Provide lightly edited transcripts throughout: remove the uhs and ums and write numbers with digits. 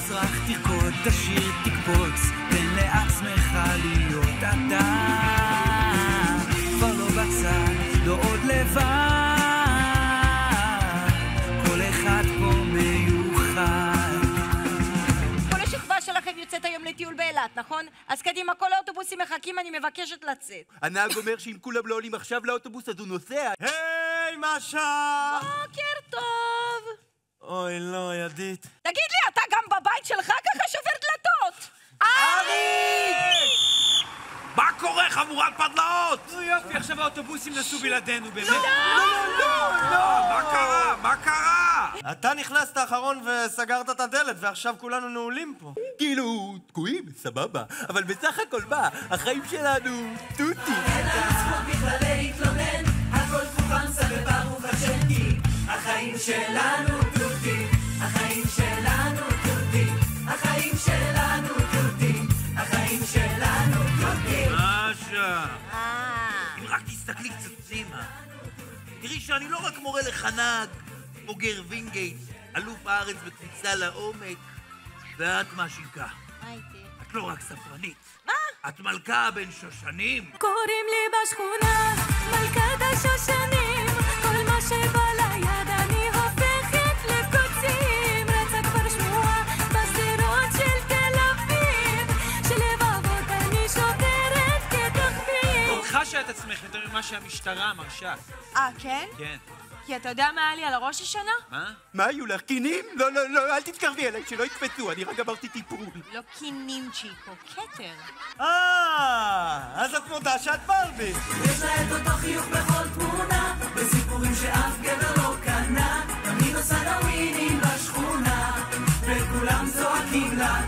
תשרח, תרקוד, תשיר, תקפוץ, תן לעצמך להיות אתה, כבר לא בצד, לא עוד לבד, כל אחד פה מיוחד. כל השכבה שלכם יוצאת היום לטיול באילת, נכון? אז קדימה, כל האוטובוסים מחכים, אני מבקשת לצאת. הנהג אומר שאם כולם לא עולים עכשיו לאוטובוס אז הוא נוסע. היי, משה! בוקר טוב! אוי, לא, ידית. תגיד לי, אתה גם בבית שלך ככה שובר דלתות? מה קורה, חבורת פדלאות? נו יופי, עכשיו האוטובוסים נסעו בלעדינו, באמת. מה קרה? מה קרה? אתה נכנסת האחרון וסגרת את הדלת, ועכשיו כולנו נעולים פה. כאילו, תקועים, סבבה. אבל בסך הכל מה? החיים שלנו, טוטי. החיים שלנו טוטי, החיים שלנו טוטי, החיים שלנו טוטי, החיים שלנו טוטי. משה, אם רק תסתכלי קצת פנימה. תראי שאני לא רק מורה לחנק, בוגר וינגייט, אלוף הארץ בקפיצה לעומק, ואת מה שינקה. מה איתי? את לא רק ספרנית. מה? את מלכה בין שושנים. קוראים לי בשכונה מלכת השושנים, כל מה שבא ליד אני הופכת לקוצים, רצה כבר שמועה בסדרות של תל אביב, שלבבות אני שוטרת כתחביב. חשה את עצמך יותר ממה שהמשטרה מרשה. כן? כן. כי אתה יודע מה היה לי על הראש השנה? מה? מה היו לך? קינים? לא, לא, לא, אל תתקרבי אליי, שלא יקפצו, אני רק עברתי טיפול. לא קינים צ'יקו, כתר. אז את מודה שאת ברבי. יש לה את אותו חיוך בכל תמונה, בסיפורים שאף גבר לא קנה, תמיד עושה דווינים בשכונה, וכולם צועקים לה.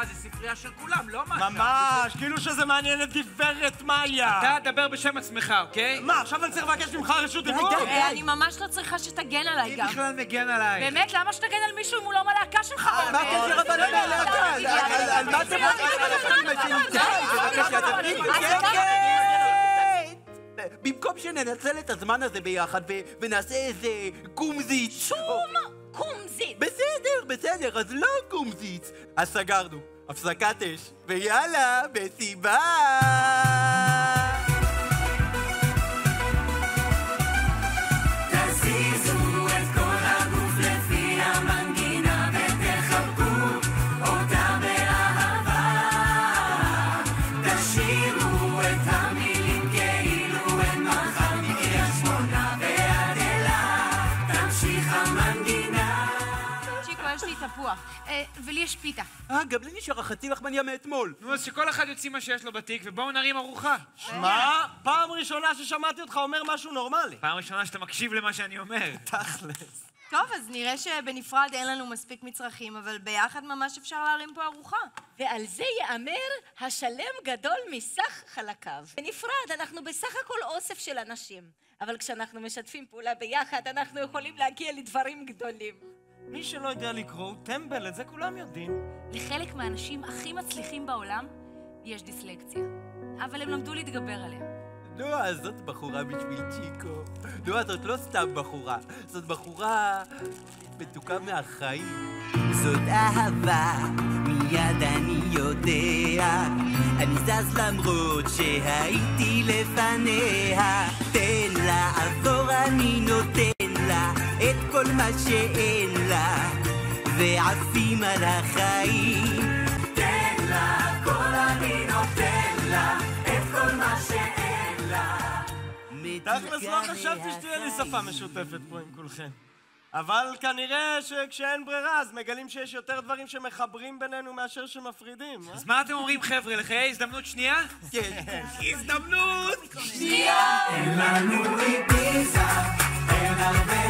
זה ספרייה של כולם, לא מה? ממש, כאילו שזה מעניין את גברת מאיה. אתה דבר בשם עצמך, אוקיי? מה, עכשיו אני צריך לבקש ממך רשות דיבור? אני ממש לא צריכה שתגן עליי גם. מי בכלל מגן עליי? באמת? למה שתגן על מישהו אם הוא לא מלהקה שלך? מה הקשר אבל ללהקה? על מה אתם במקום שננצל את הזמן הזה ביחד ונעשה איזה קומזיץ. שום קומזיץ. בסדר, אז לא קומזיץ. אז סגרנו, הפסקת אש, ויאללה, מסיבה! תזיזו את כל הגוף לפי המנגינה ותחבקו אותה באהבה, תשירו את המילים כאילו אין מחר מקריית שמונה ועד אילת, תמשיך המנגינה. צ'יקו, יש לי תפוח, ולי יש פיתה. גם לי נשאר החצי לחמניה מאתמול. נו, אז שכל אחד יוציא מה שיש לו בתיק, ובואו נרים ארוחה. שמע, פעם ראשונה ששמעתי אותך אומר משהו נורמלי. פעם ראשונה שאתה מקשיב למה שאני אומר. תכלס. טוב, אז נראה שבנפרד אין לנו מספיק מצרכים, אבל ביחד ממש אפשר להרים פה ארוחה. ועל זה יאמר השלם גדול מסך חלקיו. בנפרד אנחנו בסך הכל אוסף של אנשים, אבל כשאנחנו משתפים פעולה ביחד אנחנו יכולים להגיע לדברים גדולים. מי שלא יודע לקרוא הוא טמבל, את זה כולם יודעים. לחלק מהאנשים הכי מצליחים בעולם יש דיסלקציה, אבל הם למדו להתגבר עליה. נועה, זאת בחורה בשביל צ'יקו. נועה, זאת לא סתם בחורה, זאת בחורה מתוקה מהחיים. זאת אהבה, מיד אני יודע, אני זז למרות שהייתי לפניה. תן לה עבור, אני נותן לה את כל מה שאין לה, ועפים על החיים. תן לה הכל, אני נותן לה את כל מה שאין לה. תכלס לא חשבתי שתהיה לי שפה משותפת פה עם כולכם. אבל כנראה שכשאין ברירה אז מגלים שיש יותר דברים שמחברים בינינו מאשר שמפרידים. אז מה אתם אומרים, חבר'ה? לחיי הזדמנות שנייה? כן, הזדמנות אין לנו איביזה, אין הרבה